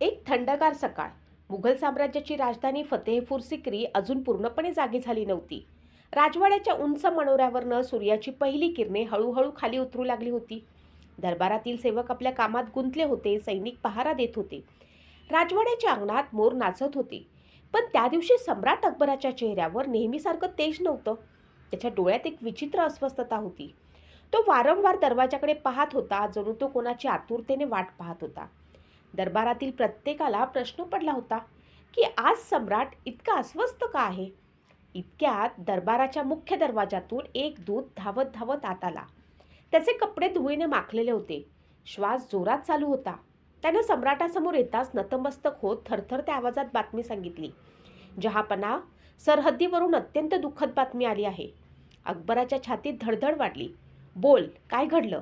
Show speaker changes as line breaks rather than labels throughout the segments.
एक थंडगार सकाळ. मुघल साम्राज्याची राजधानी फतेहपूर सिक्री अजून पूर्णपणे जागी झाली नव्हती. राजवाड्याच्या उंच मनोऱ्यावरनं सूर्याची पहिली किरणे हळूहळू खाली उतरू लागली होती. दरबारातील सेवक आपल्या कामात गुंतले होते, सैनिक पहारा देत होते. राजवाड्याच्या अंगणात मोर नाचत होते. पण त्या दिवशी सम्राट अकबराच्या चेहऱ्यावर नेहमीसारखं तेज नव्हतं. त्याच्या डोळ्यात एक विचित्र अस्वस्थता होती. तो वारंवार दरवाजाकडे पाहत होता, जणू तो कोणाची आतुरतेने वाट पाहत होता. दरबारातील प्रत्येकाला प्रश्न पडला होता की आज सम्राट इतका अस्वस्थ का आहे. इतक्यात दरबाराच्या मुख्य दरवाजातून एक दूत धावत धावत आत आला. त्याचे कपडे धुळीने माखलेले होते. श्वास जोरात चालू होता. त्यानं सम्राटासमोर येताच नतमस्तक होत थरथरत्या आवाजात बातमी सांगितली. जहापना, सरहद्दीवरून अत्यंत दुःखद बातमी आली आहे. अकबराच्या छातीत धडधड वाढली. बोल, काय घडलं?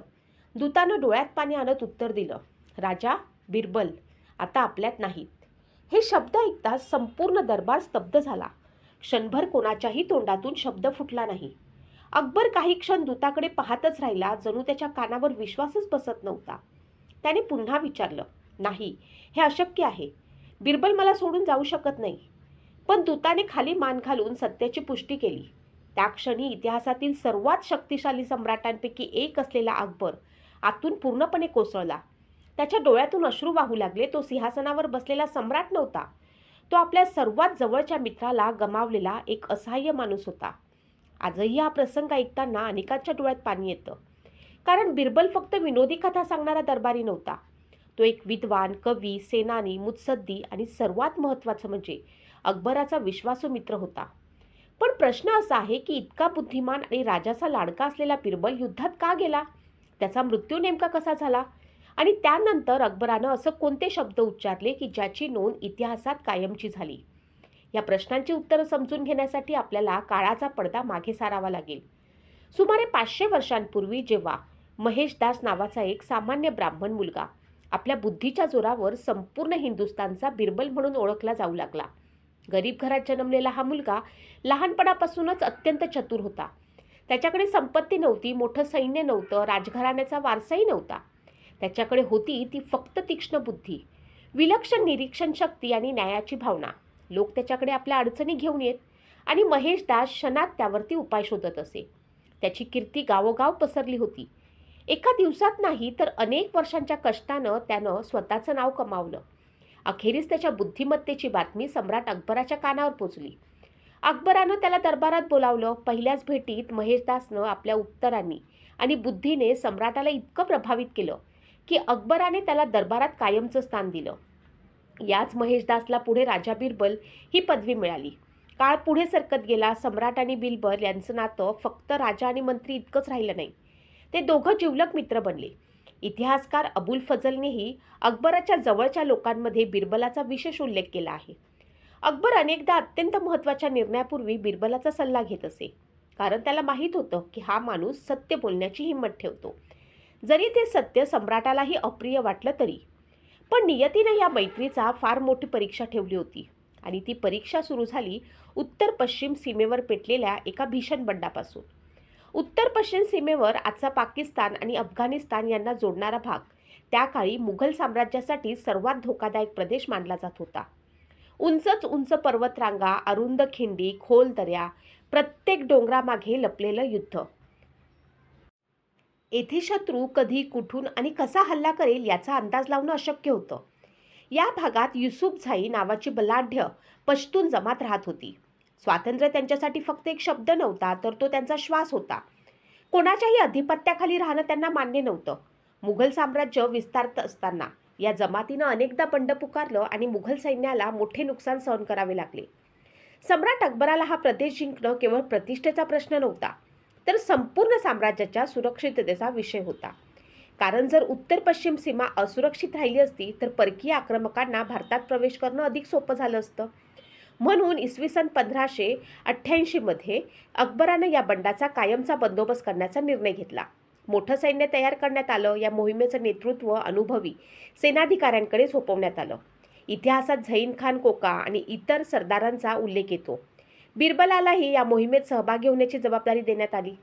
दूतानं डोळ्यात पाणी आणत उत्तर दिलं. राजा, बिरबल आता आपल्यात नाहीत. हे शब्द ऐकताच संपूर्ण दरबार स्तब्ध झाला. क्षणभर कोणाच्याही तोंडातून शब्द फुटला नाही. अकबर काही क्षण दूताकडे पाहतच राहिला, जणू त्याच्या कानावर विश्वासच बसत नव्हता. त्याने पुन्हा विचारलं, नाही, हे अशक्य आहे. बिरबल मला सोडून जाऊ शकत नाही. पण दूताने खाली मान घालून सत्याची पुष्टी केली. त्या क्षणी इतिहासातील सर्वात शक्तिशाली सम्राटांपैकी एक असलेला अकबर आतून पूर्णपणे कोसळला. त्याच्या डोळ्यातून अश्रू वाहू लागले. तो सिंहासनावर बसलेला सम्राट नव्हता. तो आपल्या सर्वात जवळच्या मित्राला गमावलेला एक असहाय्य माणूस होता. आजही हा प्रसंग ऐकताना अनेकांच्या डोळ्यात पाणी येतं. कारण बिरबल फक्त विनोदी कथा सांगणारा दरबारी नव्हता. तो एक विद्वान, कवी, सेनानी, मुत्सद्दी आणि सर्वात महत्त्वाचं म्हणजे अकबराचा विश्वासू मित्र होता. पण प्रश्न असा आहे की इतका बुद्धिमान आणि राजाचा लाडका असलेला बिरबल युद्धात का गेला? त्याचा मृत्यू नेमका कसा झाला? आणि त्यानंतर अकबरानं असं कोणते शब्द उच्चारले की ज्याची नोंद इतिहासात कायमची झाली? या प्रश्नांची उत्तरं समजून घेण्यासाठी आपल्याला काळाचा पडदा मागे सारावा लागेल. सुमारे 500 वर्षांपूर्वी जेव्हा महेशदास नावाचा एक सामान्य ब्राह्मण मुलगा आपल्या बुद्धीच्या जोरावर संपूर्ण हिंदुस्थानचा बिरबल म्हणून ओळखला जाऊ लागला. गरीब घरात जन्मलेला हा मुलगा लहानपणापासूनच अत्यंत चतुर होता. त्याच्याकडे संपत्ती नव्हती, मोठं सैन्य नव्हतं, राजघराण्याचा वारसाही नव्हता. त्याच्याकडे होती ती फक्त तीक्ष्ण बुद्धी, विलक्षण निरीक्षण शक्ती आणि न्यायाची भावना. लोक त्याच्याकडे आपल्या अडचणी घेऊन येत आणि महेशदास क्षणात त्यावरती उपाय शोधत असे. त्याची कीर्ती गावोगाव पसरली होती. एका दिवसात नाही तर अनेक वर्षांच्या कष्टानं त्यानं स्वतःचं नाव कमावलं. अखेरीस त्याच्या बुद्धिमत्तेची बातमी सम्राट अकबराच्या कानावर पोचली. अकबरानं त्याला दरबारात बोलावलं. पहिल्याच भेटीत महेशदासनं आपल्या उत्तरांनी आणि बुद्धीने सम्राटाला इतकं प्रभावित केलं की अकबराने त्याला दरबारात कायमचं स्थान दिलं. याच महेशदासला पुढे राजा बिरबल ही पदवी मिळाली. काळ पुढे सरकत गेला. सम्राट आणि बिरबल यांचं नातं फक्त राजा आणि मंत्री इतकंच राहिलं नाही. ते दोघं जिवलग मित्र बनले. इतिहासकार अबुल फजलनेही अकबराच्या जवळच्या लोकांमध्ये बिरबलाचा विशेष उल्लेख केला आहे. अकबर अनेकदा अत्यंत महत्त्वाच्या निर्णयापूर्वी बिरबलाचा सल्ला घेत असे. कारण त्याला माहीत होतं की हा माणूस सत्य बोलण्याची हिंमत ठेवतो, जरी ते सत्य सम्राटालाही अप्रिय वाटलं तरी. पण नियतीनं या मैत्रीचा फार मोठी परीक्षा ठेवली होती. आणि ती परीक्षा सुरू झाली उत्तर पश्चिम सीमेवर पेटलेल्या एका भीषण बंडापासून. उत्तर पश्चिम सीमेवर आजचा पाकिस्तान आणि अफगाणिस्तान यांना जोडणारा भाग त्या काळी मुघल साम्राज्यासाठी सर्वात धोकादायक प्रदेश मानला जात होता. उंचच उंच पर्वतरांगा, अरुंद खिंडी, खोल दऱ्या, प्रत्येक डोंगरामागे लपलेलं युद्ध. येथे शत्रू कधी, कुठून आणि कसा हल्ला करेल याचा अंदाज लावणं अशक्य होतं. या भागात युसुफझाई नावाची बलाढ्य पश्तून जमात राहत होती. स्वातंत्र्य त्यांच्यासाठी फक्त एक शब्द नव्हता, तर तो त्यांचा श्वास होता. कोणाच्याही अधिपत्याखाली राहणं त्यांना मान्य नव्हतं. मुघल साम्राज्य विस्तारत असताना या जमातीनं अनेकदा बंड पुकारलं आणि मुघल सैन्याला मोठे नुकसान सहन करावे लागले. सम्राट अकबराला हा प्रदेश जिंकणं केवळ प्रतिष्ठेचा प्रश्न नव्हता, तर संपूर्ण साम्राज्याच्या सुरक्षिततेचा विषय होता. कारण जर उत्तर पश्चिम सीमा असुरक्षित राहिली असती तर परकीय आक्रमकांना भारतात प्रवेश करणं अधिक सोपं झालं असतं. म्हणून इसवी सन 1588 मध्ये अकबरानं या बंडाचा कायमचा बंदोबस्त करण्याचा निर्णय घेतला. मोठं सैन्य तयार करण्यात आलं. या मोहिमेचं नेतृत्व अनुभवी सेनाधिकाऱ्यांकडे सोपवण्यात आलं. इतिहासात झैन खान कोका आणि इतर सरदारांचा उल्लेख येतो. बिरबलालाही या मोहिमेत सहभागी होण्याची जबाबदारी देण्यात आली.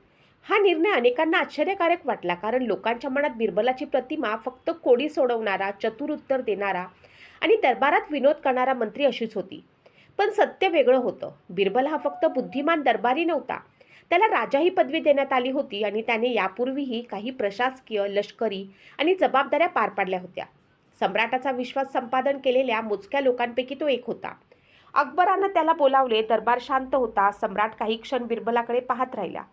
हा निर्णय अनेकांना आश्चर्यकारक वाटला, कारण लोकांच्या मनात बिरबलाची प्रतिमा फक्त कोडी सोडवणारा, चतुर उत्तर देणारा आणि दरबारात विनोद करणारा मंत्री अशीच होती. पण सत्य वेगळं होतं. बिरबल हा फक्त बुद्धिमान दरबारी नव्हता. त्याला राजा ही पदवी देण्यात आली होती आणि त्याने यापूर्वीही काही प्रशासकीय, लष्करी आणि जबाबदाऱ्या पार पाडल्या होत्या. सम्राटाचा विश्वास संपादन केलेल्या मोजक्या लोकांपैकी तो एक होता. अकबरानं त्याला बोलावले. दरबार शांत होता. सम्राट काही क्षण बिरबलाकडे पाहत राहिला.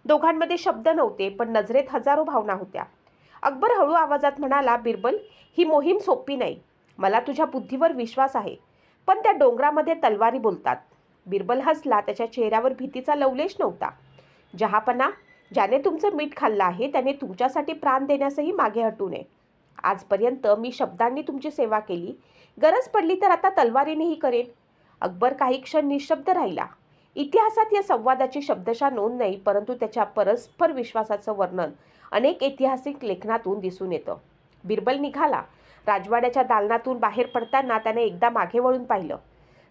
दोघांमध्ये शब्द नव्हते, पण नजरेत हजारो भावना होत्या. अकबर हळू आवाजात म्हणाला, बिरबल, ही मोहीम सोपी नाही. मला तुझ्या बुद्धीवर विश्वास आहे, पण त्या डोंगरामध्ये तलवारी बोलतात. बिरबल हसला. त्याच्या चेहऱ्यावर भीतीचा लवलेश नव्हता. जहापना, ज्याने तुमचं मीठ खाल्लं आहे त्याने तुमच्यासाठी प्राण देण्यासही मागे हटू नये. आजपर्यंत मी शब्दांनी तुमची सेवा केली. गरज पडली तर आता तलवारीनेही करेन. अकबर काही क्षण निशब्द राहिला. इतिहासात या संवादाची शब्दशः नोंद नाही, परंतु त्याच्या परस्पर विश्वासाचं वर्णन अनेक ऐतिहासिक लेखनातून दिसून येतं. बिरबल निघाला. राजवाड्याच्या दालनातून बाहेर पडताना त्याने एकदा मागे वळून पाहिलं.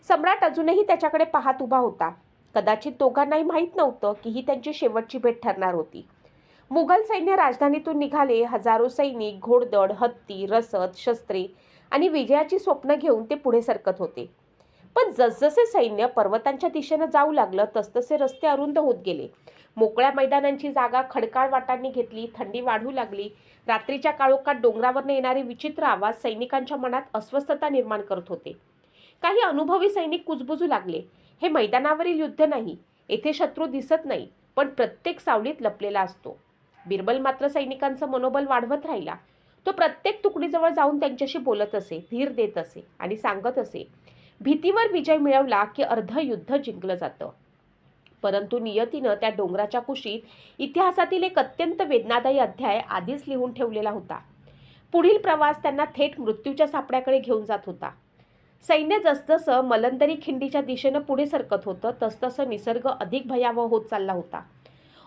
सम्राट अजूनही त्याच्याकडे पाहत उभा होता. कदाचित दोघांनाही माहीत नव्हतं की ही त्यांची शेवटची भेट ठरणार होती. मुघल सैन्य राजधानीतून निघाले. हजारो सैनिक, घोडदळ, हत्ती, रसद, शस्त्रे आणि विजयाची स्वप्न घेऊन ते पुढे सरकत होते. पण जसजसे सैन्य पर्वतांच्या दिशेनं जाऊ लागलं तसतसे रस्ते अरुंद होत गेले. मोकळ्या मैदानांची जागा खडकाळ वाटांनी घेतली. थंडी वाढू लागली. रात्रीच्या काळोखात डोंगरावरनं येणारे विचित्र आवाज सैनिकांच्या मनात अस्वस्थता निर्माण करत होते. काही अनुभवी सैनिक कुजबुजू लागले. हे मैदानावरील युद्ध नाही. येथे शत्रू दिसत नाही, पण प्रत्येक सावलीत लपलेला असतो. बिरबल मात्र सैनिकांचं मनोबल वाढवत राहिला. तो प्रत्येक तुकडीजवळ जाऊन त्यांच्याशी बोलत असे, धीर देत असे आणि सांगत असे, भीतीवर विजय मिळवला की अर्ध युद्ध जिंकलं जातं. परंतु नियतीनं त्या डोंगराच्या कुशीत इतिहासातील एक अत्यंत वेदनादायी अध्याय आधीच लिहून ठेवलेला होता. पुढील प्रवास त्यांना थेट मृत्यूच्या सापड्याकडे घेऊन जात होता. सैन्य जसजसं मलंदरी खिंडीच्या दिशेनं पुढे सरकत होतं तसतसं निसर्ग अधिक भयावह होत चालला होता.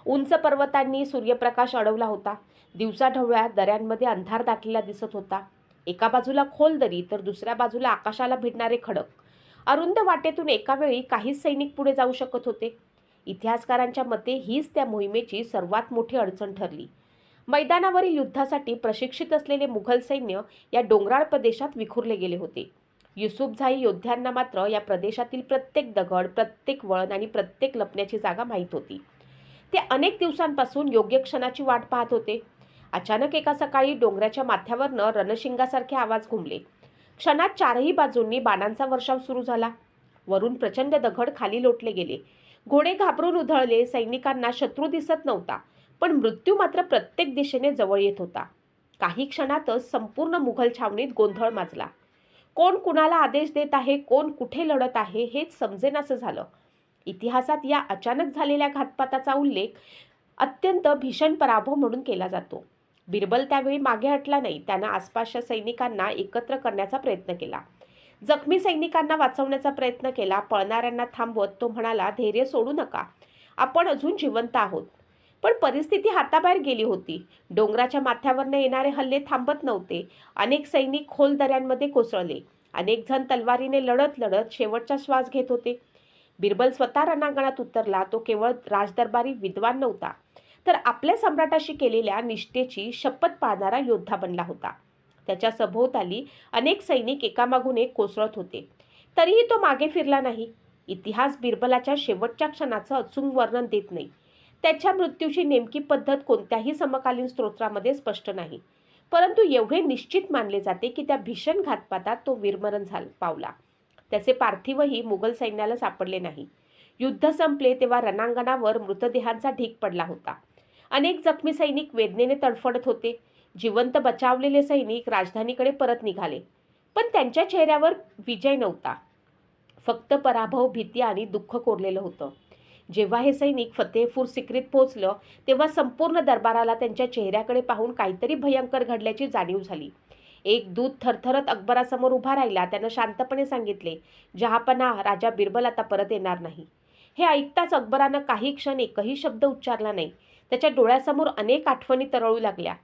उंच पर्वतांनी सूर्यप्रकाश अडवला होता. दिवसाढवळ्या दऱ्यांमध्ये अंधार दाटलेला दिसत होता. एका बाजूला खोल दरी तर दुसऱ्या बाजूला आकाशाला भिडणारे खडक. अरुंद वाटेतून एका वेळी काहीच सैनिक पुढे जाऊ शकत होते. इतिहासकारांच्या मते हीच त्या मोहिमेची सर्वात मोठी अडचण ठरली. मैदानावरील युद्धासाठी प्रशिक्षित असलेले मुघल सैन्य या डोंगराळ प्रदेशात विखुरले गेले होते. युसुफझाई योद्ध्यांना मात्र या प्रदेशातील प्रत्येक दगड, प्रत्येक वळण आणि प्रत्येक लपण्याची जागा माहीत होती. ते अनेक दिवसांपासून योग्य क्षणाची वाट पाहत होते. अचानक एका सकाळी डोंगराच्या माथ्यावरनं रणशिंगासारखे आवाज घुमले. क्षणात चारही बाजूंनी बाणांचा वर्षाव सुरू झाला. वरून प्रचंड दगड खाली लोटले गेले. घोडे घाबरून उधळले. सैनिकांना शत्रू दिसत नव्हता, पण मृत्यू मात्र प्रत्येक दिशेने जवळ येत होता. काही क्षणातच संपूर्ण मुघल छावणीत गोंधळ माजला. कोण कुणाला आदेश देत आहे, कोण कुठे लढत आहे हेच समजेनासं झालं. इतिहासात या अचानक झालेल्या घातपाताचा उल्लेख अत्यंत भीषण पराभव म्हणून केला जातो. बिरबल त्यावेळी मागे हटला नाही. त्यानं आसपासच्या सैनिकांना एकत्र करण्याचा प्रयत्न केला. जखमी सैनिकांना वाचवण्याचा प्रयत्न केला. पळणाऱ्यांना थांबवत तो म्हणाला, धैर्य सोडू नका, आपण अजून जिवंत आहोत. पण परिस्थिती हाताबाहेर गेली होती. डोंगराच्या माथ्यावरनं येणारे हल्ले थांबत नव्हते. अनेक सैनिक खोल दऱ्यांमध्ये कोसळले. अनेक जण तलवारीने लढत लढत शेवटचा श्वास घेत होते. बिरबल स्वतः रणांगणात उतरला. तो केवळ राजदरबारी विद्वान नव्हता, तर आपल्या सम्राटाशी केलेल्या निष्ठेची शपथ पाळणारा योद्धा बनला होता. त्याच्या सभोवताली अनेक सैनिक एकामागून एक कोसळत होते. तरीही तो मागे फिरला नाही. इतिहास बिरबलाच्या शेवटच्या क्षणाचं अचूक वर्णन देत नाही. त्याच्या मृत्यूची नेमकी पद्धत कोणत्याही समकालीन स्तोत्रामध्ये स्पष्ट नाही, परंतु एवढे निश्चित मानले जाते की त्या भीषण घातपातात तो वीरमरण पावला. त्याचे पार्थिवही मुघल सैन्याला सापडले नाही. युद्ध संपले तेव्हा रणांगणावर मृतदेहांचा ढीग पडला होता. अनेक जखमी सैनिक वेदनेने तडफडत होते. जिवंत बचावलेले सैनिक राजधानीकडे परत निघाले, पण त्यांच्या चेहऱ्यावर विजय नव्हता. फक्त पराभव, भीती आणि दुःख कोरलेलं होतं. जेव्हा हे सैनिक फतेहपूर सिक्रीत पोहोचलं तेव्हा संपूर्ण दरबाराला त्यांच्या चेहऱ्याकडे पाहून काहीतरी भयंकर घडल्याची जाणीव झाली. एक दूत थरथरत अकबरासमोर उभा राहिला. त्यानं शांतपणे सांगितले, जहापना, राजा बिरबल आता परत येणार नाही. हे ऐकताच अकबरानं काही क्षण एकही शब्द उच्चारला नाही. त्याच्या डोळ्यासमोर अनेक आठवणी तरळू लागल्या.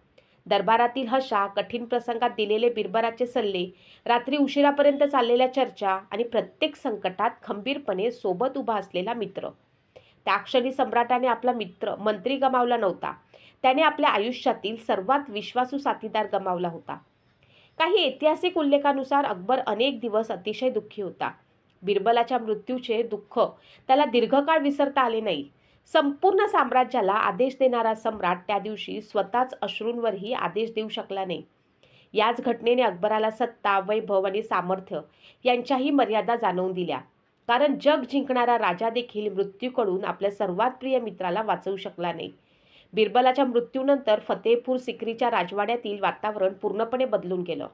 दरबारातील हशा, कठीण प्रसंगात दिलेले बिरबलाचे सल्ले, रात्री उशिरापर्यंत चाललेल्या चर्चा आणि प्रत्येक संकटात खंबीरपणे सोबत उभा असलेला मित्र. त्या क्षणी सम्राटाने आपला मंत्री गमावला नव्हता, त्याने आपल्या आयुष्यातील सर्वात विश्वासू साथीदार गमावला होता. काही ऐतिहासिक उल्लेखानुसार अकबर अनेक दिवस अतिशय दुःखी होता. बिरबलाच्या मृत्यूचे दुःख त्याला दीर्घकाळ विसरता आले नाही. संपूर्ण साम्राज्याला आदेश देणारा सम्राट त्या दिवशी स्वतःच अश्रूंवरही आदेश देऊ शकला नाही. याच घटनेने अकबराला सत्ता, वैभव आणि सामर्थ्य यांच्याही मर्यादा जाणवून दिल्या. कारण जग जिंकणारा राजा देखील मृत्यूकडून आपल्या सर्वात प्रिय मित्राला वाचवू शकला नाही. बिरबलाच्या मृत्यूनंतर फतेहपूर सिक्रीच्या राजवाड्यातील वातावरण पूर्णपणे बदलून गेलं.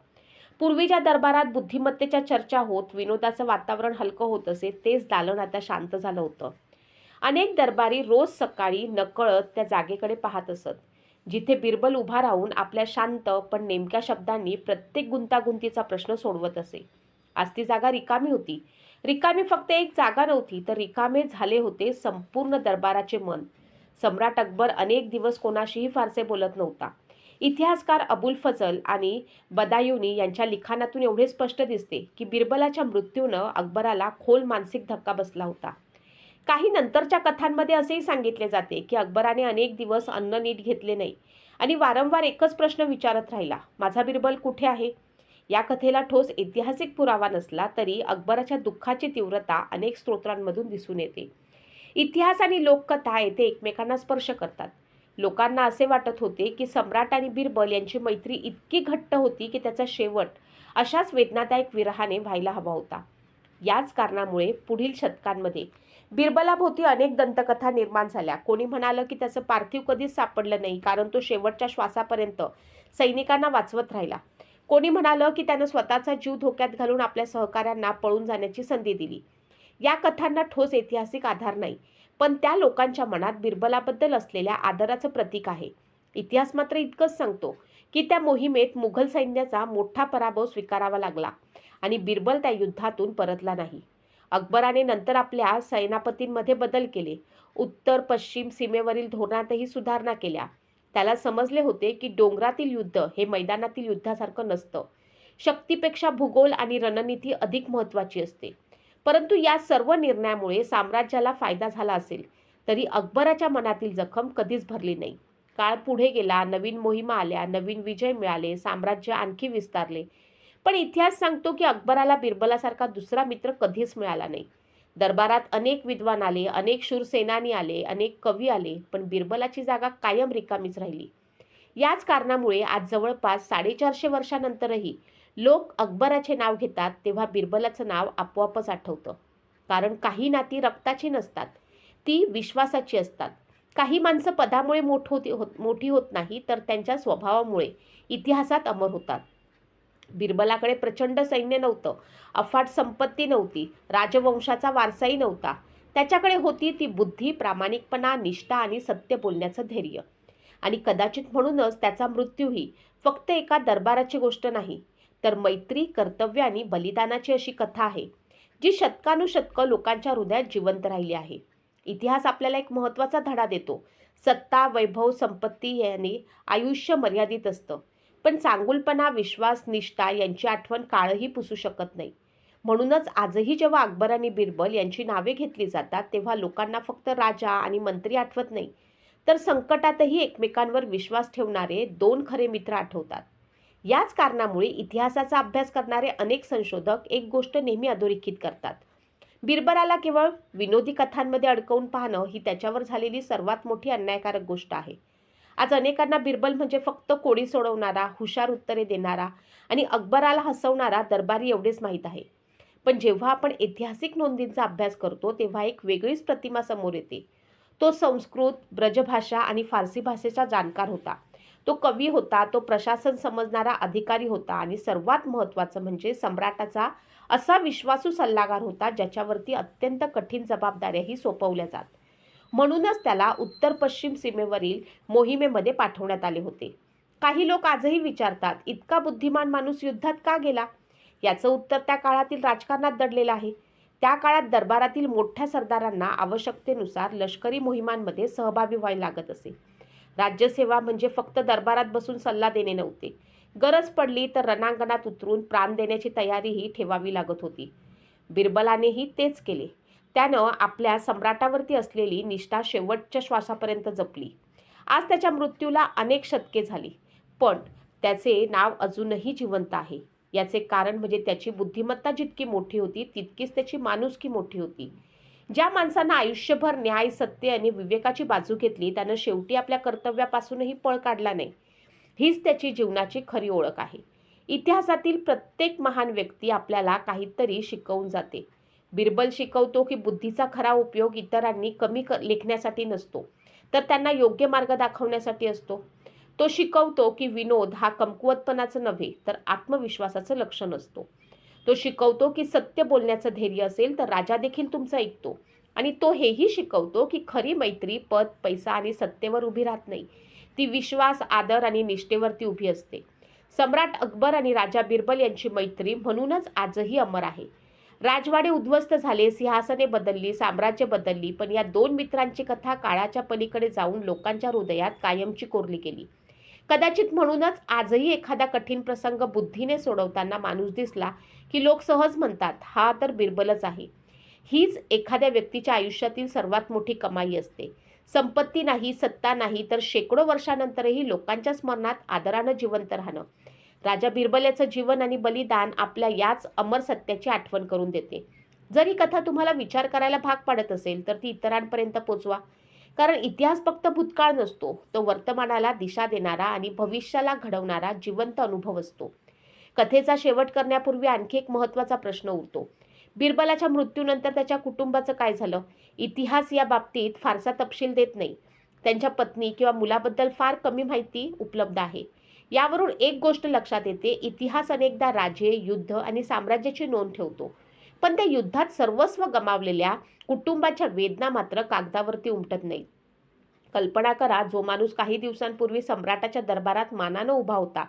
पूर्वीच्या दरबारात बुद्धिमत्तेच्या चर्चा होत, विनोदाचं वातावरण हलकं होत असे, तेच दालन आता शांत झालं होतं. अनेक दरबारी रोज सकाळी नकळत त्या जागेकडे पाहत असत, जिथे बिरबल उभा राहून आपल्या शांत पण नेमक्या शब्दांनी प्रत्येक गुंतागुंतीचा प्रश्न सोडवत असे. आज ती जागा रिकामी होती. रिकामी फक्त एक जागा नव्हती, तर रिकामे झाले होते संपूर्ण दरबाराचे मन. सम्राट अकबर अनेक दिवस कोणाशीही फारसे बोलत नव्हता. इतिहासकार अबुल फजल आणि बदायुनी यांच्या लिखाणातून एवढे स्पष्ट दिसते की बिरबलाच्या मृत्यूनं अकबराला खोल मानसिक धक्का बसला होता. काही नंतरच्या कथांमध्ये असेही सांगितले जाते की अकबराने अनेक दिवस अन्न नीट घेतले नाही आणि वारंवार एकच प्रश्न विचारत राहिला, माझा बिरबल कुठे आहे? या कथेला ठोस ऐतिहासिक पुरावा नसला तरी अकबराच्या दुःखाची तीव्रता अनेक स्रोतांमधून दिसून येते. इतिहास आणि लोककथा येथे एकमेकांना स्पर्श करतात. लोकांना असे वाटत होते की सम्राट आणि बिरबल यांची मैत्री इतकी घट्ट होती की त्याचा शेवट अशाच वेदनादायक विरहाने व्हायला हवा होता. याच कारणामुळे पुढील शतकांमध्ये बिरबलाभोवती अनेक दंतकथा निर्माण झाल्या. कोणी म्हणालं की त्याचं पार्थिव कधीच सापडलं नाही कारण तो शेवटच्या श्वासापर्यंत सैनिकांना वाचवत राहिला. कोणी म्हणालं की त्यानं स्वतःचा जीव धोक्यात घालून आपल्या सहकाऱ्यांना पळून जाण्याची संधी दिली. या कथांना ठोस ऐतिहासिक आधार नाही, पण त्या लोकांच्या मनात बिरबलाबद्दल असलेल्या आदराचं प्रतीक आहे. इतिहास मात्र इतकंच सांगतो की त्या मोहिमेत मुघल सैन्याचा मोठा पराभव स्वीकारावा लागला आणि बिरबल त्या युद्धातून परतला नाही. अकबराने नंतर आपल्या सेनापतींमध्ये बदल केले. उत्तर पश्चिम सीमेवरील धोरणातही सुधारणा केल्या. त्याला समजले होते की डोंगरातील युद्ध हे मैदानातील युद्धासारखं नसतं. शक्तीपेक्षा भूगोल आणि रणनीती अधिक महत्त्वाची असते. परंतु या सर्व निर्णयामुळे साम्राज्याला फायदा झाला असेल तरी अकबराच्या मनातील जखम कधीच भरली नाही. काळ पुढे गेला, नवीन मोहिमा आल्या, नवीन विजय मिळाले, साम्राज्य आणखी विस्तारले. पण इतिहास सांगतो की अकबराला बिरबलासारखा दुसरा मित्र कधीच मिळाला नाही. दरबारात अनेक विद्वान आले, अनेक शूरसेनानी आले, अनेक कवी आले, पण बिरबलाची जागा कायम रिकामीच राहिली. याच कारणामुळे आज जवळपास 450 वर्षानंतरही लोक अकबराचे नाव घेतात तेव्हा बिरबलाचं नाव आपोआपच आठवतं. कारण काही नाती रक्ताची नसतात, ती विश्वासाची असतात. काही माणसं पदामुळे मोठी होत नाही, तर त्यांच्या स्वभावामुळे इतिहासात अमर होतात. बिरबलाकडे प्रचंड सैन्य नव्हतं, अफाट संपत्ती नव्हती, राजवंशाचा वारसाही नव्हता. त्याच्याकडे होती ती बुद्धी, प्रामाणिकपणा, निष्ठा आणि सत्य बोलण्याचं धैर्य. आणि कदाचित म्हणूनच त्याचा मृत्यूही फक्त एका दरबाराची गोष्ट नाही, तर मैत्री, कर्तव्य आणि बलिदानाची अशी कथा आहे, जी शतकानुशतकं लोकांच्या हृदयात जिवंत राहिली आहे. इतिहास आपल्याला एक महत्त्वाचा धडा देतो. सत्ता, वैभव, संपत्ती यांनी आयुष्य मर्यादित असतं, पण चांगुलपणा, विश्वास, निष्ठा यांची आठवण काळही पुसू शकत नाही. म्हणूनच आजही जेव्हा अकबर आणि बिरबल यांची नावे घेतली जातात तेव्हा लोकांना फक्त राजा आणि मंत्री आठवत नाही, तर संकटातही एकमेकांवर विश्वास ठेवणारे दोन खरे मित्र आठवतात. याच कारणामुळे इतिहासाचा अभ्यास करणारे अनेक संशोधक एक गोष्ट नेहमी अधोरेखित करतात. बिरबलाला केवळ विनोदी कथांमध्ये अडकवून पाहणं ही त्याच्यावर झालेली सर्वात मोठी अन्यायकारक गोष्ट आहे. आज अनेकांना बिरबल म्हणजे फक्त कोडी सोडवणारा, हुशार उत्तरे देणारा आणि अकबराला हसवणारा दरबारी एवढेच माहीत आहे. पण जेव्हा आपण ऐतिहासिक नोंदींचा अभ्यास करतो तेव्हा एक वेगळीच प्रतिमा समोर येते. तो संस्कृत, ब्रजभाषा आणि फारसी भाषेचा जाणकार होता. तो कवी होता, तो प्रशासन समजणारा अधिकारी होता आणि सर्वात महत्त्वाचं म्हणजे सम्राटाचा असा विश्वासू सल्लागार होता ज्याच्यावरती अत्यंत कठीण जबाबदाऱ्याही सोपवल्या जात. म्हणूनच त्याला उत्तर पश्चिम सीमेवरील मोहिमेमध्ये पाठवण्यात आले होते. काही लोक आजही विचारतात, इतका बुद्धिमान माणूस युद्धात का गेला? याचं उत्तर त्या काळातील राजकारणात दडलेलं आहे. त्या काळात दरबारातील मोठ्या सरदारांना आवश्यकतेनुसार लष्करी मोहिमांमध्ये सहभागी व्हायला लागत असे. राज्यसेवा म्हणजे फक्त दरबारात बसून सल्ला देणे नव्हते. गरज पडली तर रणांगणात उतरून प्राण देण्याची तयारीही ठेवावी लागत होती. बिरबलानेही तेच केले. त्यानं आपल्या सम्राटावरती असलेली निष्ठा शेवटच्या श्वासापर्यंत जपली. आज त्याच्या मृत्यूला अनेक शतके झाली, पण त्याचे नाव अजूनही जिवंत आहे. याचे कारण म्हणजे त्याची बुद्धिमत्ता जितकी मोठी होती, तितकीच त्याची माणुसकी मोठी होती. ज्या माणसानं आयुष्यभर न्याय, सत्य आणि विवेकाची बाजू घेतली, त्यानं शेवटी आपल्या कर्तव्यापासूनही पळ काढला नाही. हीच त्याची जीवनाची खरी ओळख आहे. इतिहासातील प्रत्येक महान व्यक्ती आपल्याला काहीतरी शिकवून जाते. बिरबल शिकवतो की बुद्धीचा खरा उपयोग इतरांनी लेखण्यासाठी नसतो, तर त्यांना योग्य मार्ग दाखवण्यासाठी असतो. तो शिकवतो की विनोद हा कमकुवतपणाचं नव्हे, तर आत्मविश्वासाचं लक्षण असतो. तो शिकवतो की सत्य बोलण्याचं धैर्य असेल तर राजा देखील तुमचं ऐकतो. आणि तो हेही शिकवतो की खरी मैत्री पद, पैसा आणि सत्तेवर उभी राहत नाही. ती विश्वास, आदर आणि निष्ठेवरती उभी असते. सम्राट अकबर आणि राजा बिरबल यांची मैत्री म्हणूनच आजही अमर आहे. राजवाडे उद्ध्वस्त झाले, सिंहासने बदलली, साम्राज्य बदलली, पण या दोन मित्रांची कथा काळाच्या पलीकडे जाऊन लोकांच्या हृदयात कायमची कोरली गेली. कदाचित म्हणूनच आजही एखादा कठीण प्रसंग बुद्धीने सोडवताना माणूस दिसला की लोक सहज म्हणतात, हा तर बिरबलच आहे. हीच एखाद्या व्यक्तीच्या आयुष्यातील सर्वात मोठी कमाई असते. संपत्ती नाही, सत्ता नाही, तर शेकडो वर्षानंतरही लोकांच्या स्मरणात आदरानं जिवंत राहणं. राजा बिरबल याचं जीवन आणि बलिदान आपल्या याच अमर सत्याची आठवण करून देते. जर ही कथा तुम्हाला विचार करायला भाग पाडत असेल तर ती इतरांपर्यंत पोचवा. कारण इतिहास फक्त भूतकाळ नसतो, तो वर्तमानाला दिशा देणारा आणि भविष्याला घडवणारा जिवंत अनुभव असतो. कथेचा शेवट करण्यापूर्वी आणखी एक महत्त्वाचा प्रश्न उरतो. बिरबलाच्या मृत्यूनंतर त्याच्या कुटुंबाचं काय झालं? इतिहास या बाबतीत फारसा तपशील देत नाही. त्यांच्या पत्नी किंवा मुलाबद्दल फार कमी माहिती उपलब्ध आहे. यावरून एक गोष्ट लक्षात येते, इतिहास अनेकदा राजे, युद्ध आणि साम्राज्याची नोंद ठेवतो. पण त्या युद्धात सर्वस्व गमावलेल्या कुटुंबाच्या वेदना मात्र कागदावरती उमटत नाहीत. कल्पना करा, जो माणूस काही दिवसांपूर्वी सम्राटाच्या दरबारात मानानं उभा होता,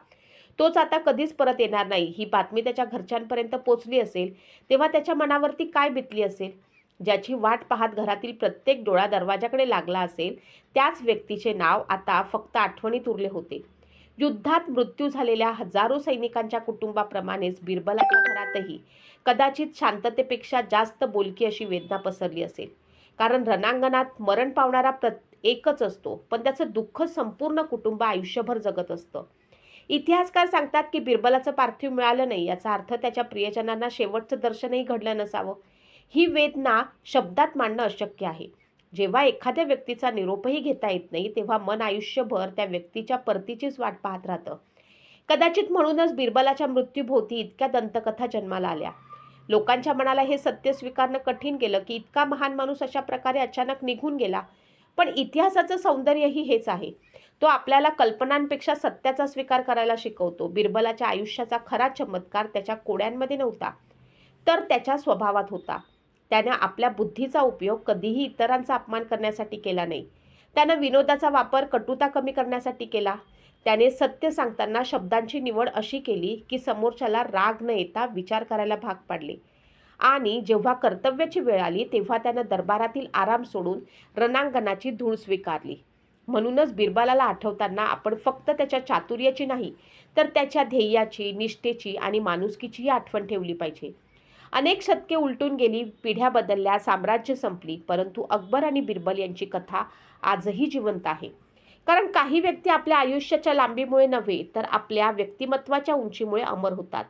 तोच आता कधीच परत येणार नाही, ही बातमी त्याच्या घरच्यांपर्यंत पोचली असेल, तेव्हा त्याच्या मनावरती काय बितली असेल? ज्याची वाट पाहत घरातील प्रत्येक डोळा दरवाजाकडे लागला असेल, त्याच व्यक्तीचे नाव आता फक्त आठवणीत उरले होते. युद्धात मृत्यू झालेल्या हजारो सैनिकांच्या कुटुंबाप्रमाणेच बिरबलाच्या घरातही कदाचित शांततेपेक्षा जास्त बोलकी अशी वेदना पसरली असेल. कारण रणांगणात मरण पावणारा एकच असतो, पण त्याचं दुःख संपूर्ण कुटुंब आयुष्यभर जगत असतं. इतिहासकार सांगतात की बिरबलाचं पार्थिव मिळालं नाही, याचा अर्थ त्याच्या प्रियजनांना शेवटचं दर्शनही घडलं नसावं. ही वेदना शब्दात मांडणं अशक्य आहे. जेव्हा एखाद्या व्यक्तीचा निरोपही घेता येत नाही, तेव्हा मन आयुष्यभर त्या व्यक्तीच्या परतीचीच वाट पाहत राहतं. कदाचित म्हणूनच बिरबलाच्या मृत्यूभोवती इतक्या दंतकथा जन्माला आल्या. लोकांच्या मनाला हे सत्य स्वीकारणं कठीण गेलं की इतका महान माणूस अशा प्रकारे अचानक निघून गेला. पण इतिहासाचं सौंदर्यही हेच आहे. तो आपल्याला कल्पनांपेक्षा सत्याचा स्वीकार करायला शिकवतो. बिरबलाच्या आयुष्याचा खरा चमत्कार त्याच्या कोड्यांमध्ये नव्हता, तर त्याच्या स्वभावात होता. त्याने आपल्या बुद्धीचा उपयोग कधीही इतरांचा अपमान करण्यासाठी केला नाही. त्यानं विनोदाचा वापर कटुता कमी करण्यासाठी केला. त्याने सत्य सांगताना शब्दांची निवड अशी केली की समोरच्याला राग न येता विचार करायला भाग पाडले. आणि जेव्हा कर्तव्याची वेळ आली, तेव्हा त्यानं दरबारातील आराम सोडून रणांगणाची धूळ स्वीकारली. म्हणूनच बिरबलाला आठवताना आपण फक्त त्याच्या चातुर्याची नाही, तर त्याच्या ध्येयाची, निष्ठेची आणि माणुसकीचीही आठवण ठेवली पाहिजे. अनेक शतके उलटून गेली, पिढ्या बदलल्या, साम्राज्य संपली, परंतु अकबर आणि बिरबल यांची कथा आजही जिवंत आहे. कारण काही व्यक्ती आपल्या आयुष्याच्या लांबीमुळे नव्हे, तर आपल्या व्यक्तिमत्वाच्या उंचीमुळे अमर होतात.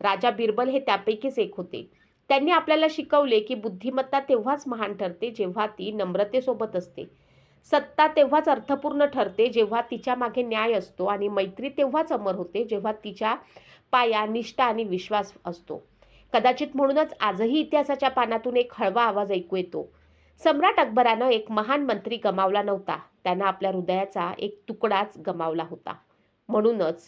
राजा बिरबल हे त्यापैकीच एक होते. त्यांनी आपल्याला शिकवले की बुद्धिमत्ता तेव्हाच महान ठरते जेव्हा ती नम्रतेसोबत असते. सत्ता तेव्हाच अर्थपूर्ण ठरते जेव्हा तिच्या मागे न्याय असतो, आणि मैत्री तेव्हाच अमर होते जेव्हा तिच्या पाया निष्ठा आणि विश्वास असतो. कदाचित म्हणूनच आजही इतिहासाच्या पानातून एक हळवा आवाज ऐकू येतो. सम्राट अकबरानं एक महान मंत्री गमावला नव्हता, त्यानं आपल्या हृदयाचा एक तुकडाच गमावला होता. म्हणूनच